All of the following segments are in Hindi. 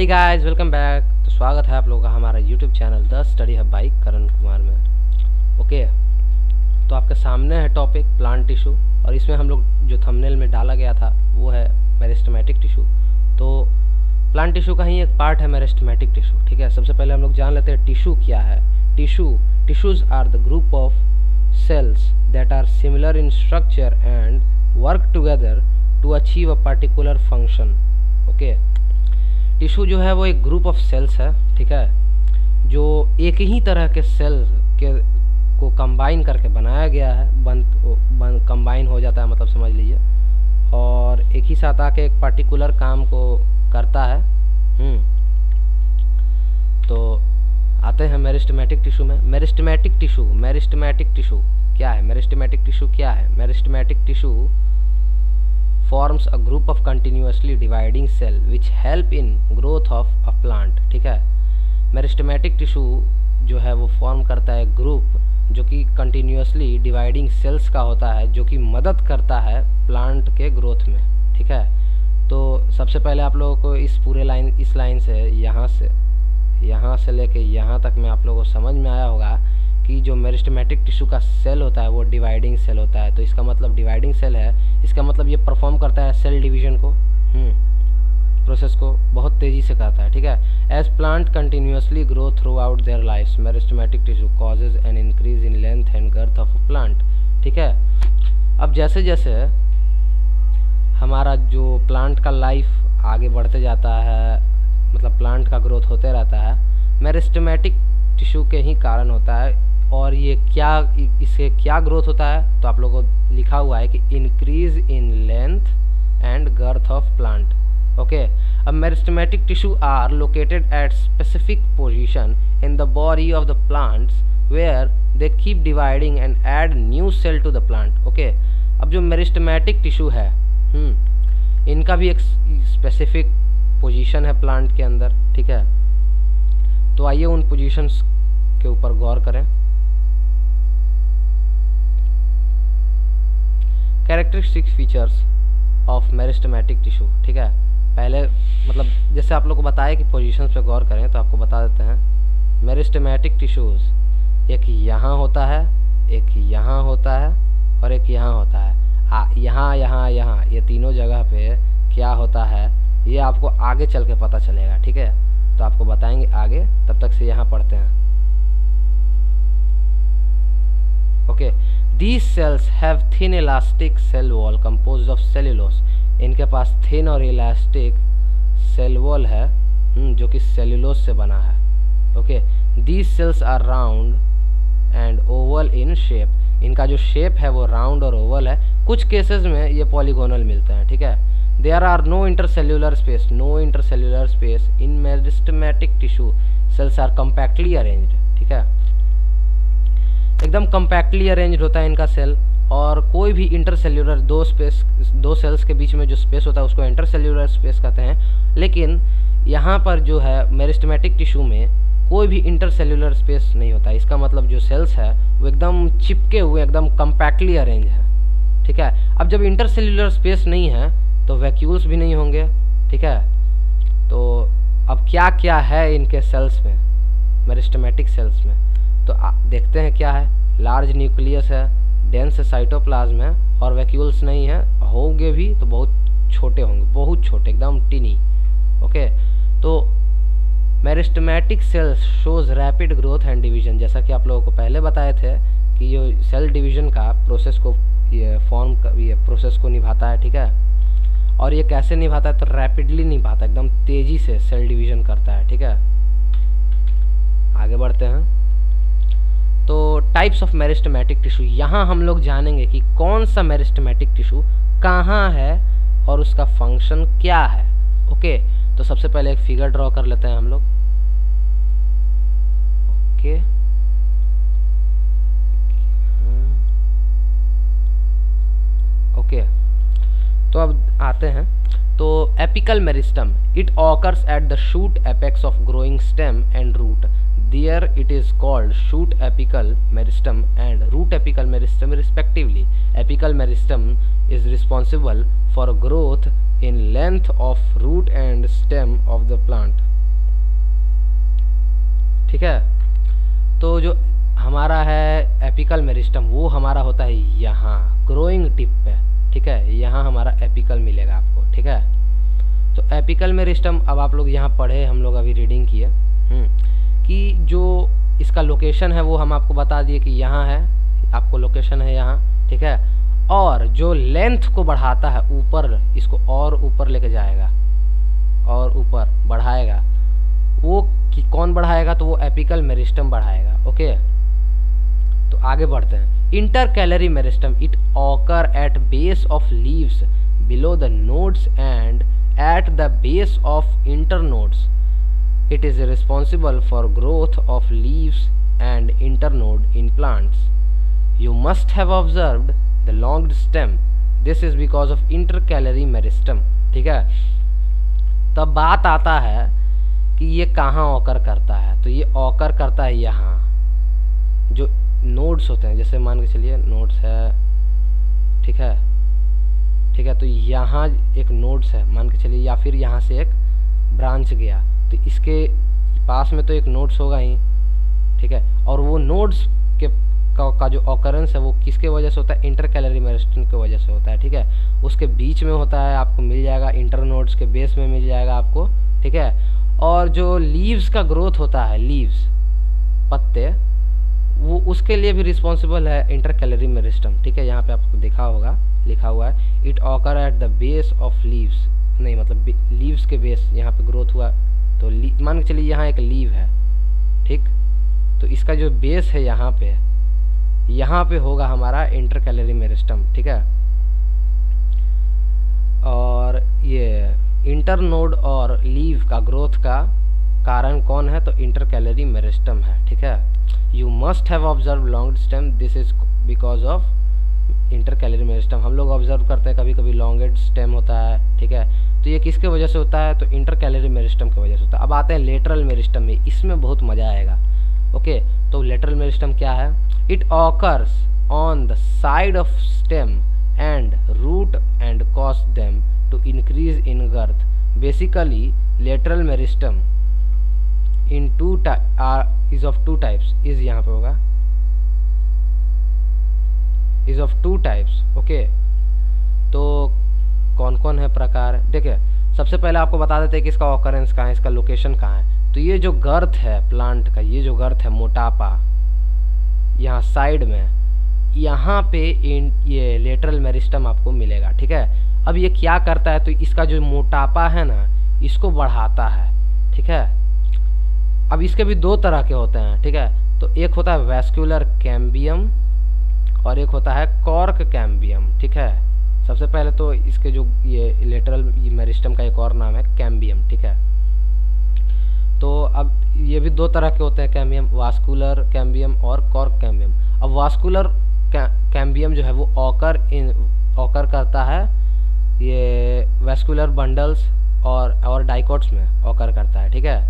Hey guys, welcome back. तो स्वागत है आप लोगों का हमारा YouTube channel the study hub by Karan Kumar में। ओके, तो आपके सामने है टॉपिक प्लांट टिश्यू, और इसमें हम लोग जो थंबनेल में डाला गया था वो है मेरिस्टेमेटिक टिश्यू। तो प्लांट टिश्यू का ही एक पार्ट है मेरिस्टेमेटिक टिश्यू। ठीक है, सबसे पहले हम लोग जान लेते हैं टिश्यू क्या है। Tissues are the group of cells that are similar in structure and work together to achieve a particular function. Okay, tissue जो है वो एक ग्रुप ऑफ सेल्स है, ठीक है, जो एक ही तरह के सेल के को कंबाइन करके बनाया गया है। कंबाइन हो जाता है, मतलब समझ लीजिए, और एक ही साथ आके एक पर्टिकुलर काम को करता है। तो आते हैं मेरिस्टेमेटिक टिश्यू में। मेरिस्टेमेटिक टिश्यू क्या है? Meristematic tissue forms a group of continuously dividing cell which help in growth of a plant। ठीक है, मेरिस्टेमेटिक टिश्यू जो है वो फॉर्म करता है ग्रुप जो कि कंटिन्यूसली डिवाइडिंग सेल्स का होता है, जो कि मदद करता है प्लांट के ग्रोथ में। ठीक है, तो सबसे पहले आप लोगों को इस लाइन से यहाँ से लेके यहाँ तक में आप लोगों को समझ में आया होगा कि जो मेरिस्टेमेटिक टिश्यू का सेल होता है वो डिवाइडिंग सेल होता है। तो इसका मतलब डिवाइडिंग सेल है, इसका मतलब ये परफॉर्म करता है सेल डिवीजन को, प्रोसेस को बहुत तेज़ी से करता है। ठीक है, as plant continuously grow throughout their life, meristematic tissue causes an increase in length and girth of plant. ठीक है, अब जैसे जैसे हमारा जो प्लांट का लाइफ आगे बढ़ते जाता है, मतलब प्लांट का ग्रोथ होते रहता है, मेरिस्टेमेटिक टिश्यू के ही कारण होता है। और ये इससे क्या ग्रोथ होता है? तो आप लोगों को लिखा हुआ है कि increase in length and girth of plant. Okay, अब meristematic tissue are located at specific position in the body of the plants where they keep dividing and add new cell to the plant. Okay, अब जो मेरिस्टेमेटिक टिश्यू है, इनका भी एक स्पेसिफिक पोजीशन है प्लांट के अंदर। ठीक है, तो आइए उन पोजीशंस के ऊपर गौर करें। Characteristic features of meristematic tissue. ठीक है, पहले मतलब जैसे आप लोग को बताया कि पोजीशंस पे गौर करें, तो आपको बता देते हैं। मेरिस्टेमेटिक टिश्यूज एक यहाँ होता है, एक यहाँ होता है और एक यहाँ होता है। यहाँ ये तीनों जगह पे क्या होता है ये आपको आगे चल के पता चलेगा। ठीक है, तो आपको बताएंगे आगे, तब तक से यहाँ पढ़ते हैं। Okay, these cells have thin elastic cell wall composed of cellulose। इनके पास thin और elastic cell wall है, जो कि cellulose से बना है। Okay, these cells are round and oval in shape। इनका जो शेप है वो राउंड और ओवल है। कुछ केसेस में ये पॉलीगोनल मिलते हैं। ठीक है, there are no intercellular space in meristematic tissue, cells are compactly arranged। ठीक है, एकदम कंपैक्टली अरेंज्ड होता है इनका सेल, और कोई भी इंटरसेल्यूलर दो सेल्स के बीच में जो स्पेस होता है उसको इंटरसेल्यूलर स्पेस कहते हैं। लेकिन यहाँ पर जो है मेरिस्टेमेटिक टिश्यू में कोई भी इंटरसेल्यूलर स्पेस नहीं होता। इसका मतलब जो सेल्स है वो एकदम चिपके हुए, एकदम कंपैक्टली अरेंज है। ठीक है, अब जब इंटरसेल्यूलर स्पेस नहीं है तो वैक्यूल्स भी नहीं होंगे। ठीक है, तो अब क्या क्या है इनके सेल्स में, मेरिस्टेमेटिक सेल्स में, तो देखते हैं क्या है। लार्ज न्यूक्लियस है, डेंस साइटोप्लाज्म है, और वैक्यूल्स नहीं है, होंगे भी तो बहुत छोटे होंगे, बहुत छोटे, एकदम टिनी। ओके, तो meristematic cells shows rapid growth and division. जैसा कि आप लोगों को पहले बताए थे कि ये सेल डिवीजन का प्रोसेस को प्रोसेस को निभाता है। ठीक है, और ये कैसे निभाता है? तो रैपिडली निभाता है, एकदम तेजी से सेल डिवीजन करता है। ठीक है, आगे बढ़ते हैं। तो टाइप्स ऑफ मेरिस्टेमेटिक टिश्यू, यहाँ हम लोग जानेंगे कि कौन सा मेरिस्टेमेटिक टिश्यू कहाँ है और उसका फंक्शन क्या है। ओके, तो सबसे पहले एक फिगर ड्रॉ कर लेते हैं हम लोग। ओके, ओके, तो अब आते हैं। तो apical meristem, it occurs at the shoot apex of growing stem and root. There it is called shoot apical meristem and root apical meristem respectively. Apical meristem is responsible for growth in length of root and stem of the plant। ठीक है। तो जो हमारा है एपिकल मेरिस्टम वो हमारा होता है यहाँ ग्रोइंग टिप पे, ठीक है, यहाँ हमारा एपिकल मिलेगा आपको, ठीक है। तो एपिकल मेरिस्टम अब आप लोग यहाँ पढ़े, हम लोग अभी रीडिंग किए कि जो इसका लोकेशन है वो हम आपको बता दिए कि यहाँ है, आपको लोकेशन है यहाँ, ठीक है। और जो लेंथ को बढ़ाता है ऊपर, इसको और ऊपर लेके जाएगा और ऊपर बढ़ाएगा, वो कि कौन बढ़ाएगा, तो वो एपिकल मेरिस्टम बढ़ाएगा। ओके, तो आगे बढ़ते हैं। Intercalary meristem it occur eight base of leaves below the nodes and at the base of internodes. It is responsible for growth of leaves and internode in plants. You must have observed the longed stem. This is because of intercalary meristem, ठीक है। तब बात आता है कि ये कहाँ ऑकर करता है, तो ये ऑकर करता है यहाँ जो नोड्स होते हैं, जैसे मान के चलिए नोड्स है, ठीक है, ठीक है। तो यहाँ एक नोड्स है मान के चलिए, या फिर यहाँ से एक ब्रांच गया, तो इसके पास में तो एक नोड्स होगा ही, ठीक है। और वो नोड्स के का जो ऑकरेंस है वो किसके वजह से होता है, इंटरकैलरी मेरिस्टम की वजह से होता है, ठीक है। उसके बीच में होता है, आपको मिल जाएगा इंटरनोड्स के बेस में मिल जाएगा आपको, ठीक है। और जो लीव्स का ग्रोथ होता है, लीव्स पत्ते, वो उसके लिए भी रिस्पॉन्सिबल है इंटरकैलरी मेरिस्टम, ठीक है। यहाँ पे आपको देखा होगा लिखा हुआ है it occur at the base of leaves, नहीं मतलब लीव्स के बेस, यहाँ पे ग्रोथ हुआ तो मान के चलिए यहाँ एक लीव है, ठीक, तो इसका जो बेस है यहाँ पे होगा हमारा इंटरकैलरी मेरिस्टम, ठीक है। और ये इंटरनोड और लीव का ग्रोथ का कारण कौन है, तो इंटरकैलरी मेरिस्टम है, ठीक है। You must have observe long stem, this is because of intercalary meristem. हम लोग ऑब्जर्व करते हैं कभी कभी लॉन्गेड स्टेम होता है, ठीक है। तो ये किसके वजह से होता है, तो इंटरकैलरी मेरिस्टम की वजह से होता है। अब आते हैं लेटरल मेरिस्टम में, इसमें बहुत मजा आएगा। ओके, तो लेटरल मेरिस्टम क्या है, it occurs on the side of stem and root and cause them to increase in girth. Basically, lateral meristem is of two types. is यहाँ पे होगा is of two types. Okay, तो कौन कौन है प्रकार, देखिए सबसे पहले आपको बता देते हैं कि इसका ऑकरेंस कहाँ है, इसका लोकेशन कहाँ है। तो ये जो गर्थ है प्लांट का, ये जो गर्थ है मोटापा यहाँ साइड में, यहाँ पे ये लेटरल मेरिस्टम आपको मिलेगा, ठीक है। अब ये क्या करता है, तो इसका जो मोटापा है ना, इसको बढ़ाता है, ठीक है। अब इसके भी दो तरह के होते हैं, ठीक है। तो एक होता है वैस्कुलर कैम्बियम और एक होता है कॉर्क कैम्बियम, ठीक है। सबसे पहले तो इसके जो ये लेटरल मेरिस्टम का एक और नाम है कैम्बियम, ठीक है। तो अब ये भी दो तरह के होते हैं कैम्बियम, वास्कुलर कैम्बियम और कॉर्क कैम्बियम। अब वास्कुलर कैम्बियम जो है वो ऑकर करता है ये वैस्कुलर बंडल्स और डाइकोट्स में ऑकर करता है, ठीक है।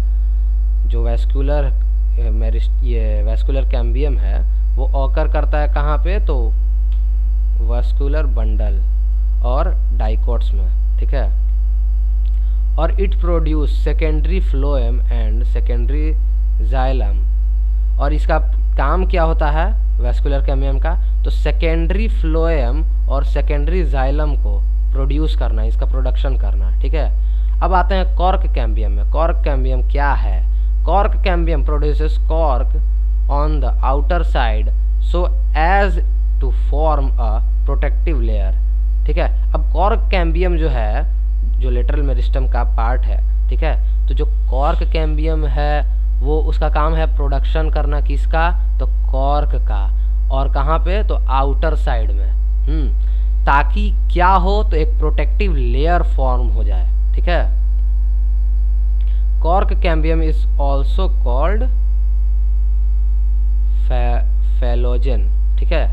जो ये वैस्कुलर कैम्बियम है वो ऑकर करता है कहाँ पे, तो वैस्कुलर बंडल और डाइकोट्स में, ठीक है। और it produce secondary phloem and secondary xylem. और इसका काम क्या होता है वैस्कुलर कैम्बियम का, तो सेकेंडरी फ्लोएम और सेकेंडरी जाइलम को प्रोड्यूस करना, इसका प्रोडक्शन करना, ठीक है। अब आते हैं कॉर्क कैम्बियम में। कॉर्क कैम्बियम क्या है, cork cambium produces cork on the outer side so as to form a protective layer, ठीक है। अब कॉर्क कैम्बियम जो है, जो लेटरल मेरिस्टम का पार्ट है, ठीक है। तो जो कॉर्क कैम्बियम है वो उसका काम है प्रोडक्शन करना, किसका, तो कॉर्क का। और कहाँ पे, तो आउटर साइड में, ताकि क्या हो, तो एक प्रोटेक्टिव लेयर फॉर्म हो जाए, ठीक है। Cork cambium is also called phellogen, ठीक है।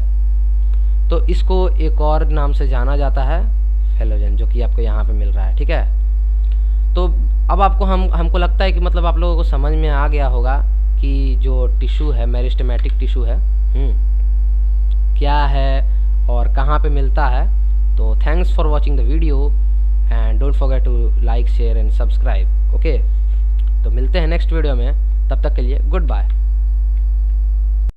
तो इसको एक और नाम से जाना जाता है फेलोजन, जो कि आपको यहाँ पे मिल रहा है, ठीक है। तो अब आपको हमको लगता है कि मतलब आप लोगों को समझ में आ गया होगा कि जो टिश्यू है मेरिस्टेमेटिक टिश्यू है क्या है और कहाँ पे मिलता है। तो thanks for watching the video and don't forget to like share and subscribe. Okay, तो मिलते हैं नेक्स्ट वीडियो में। तब तक के लिए गुड बाय।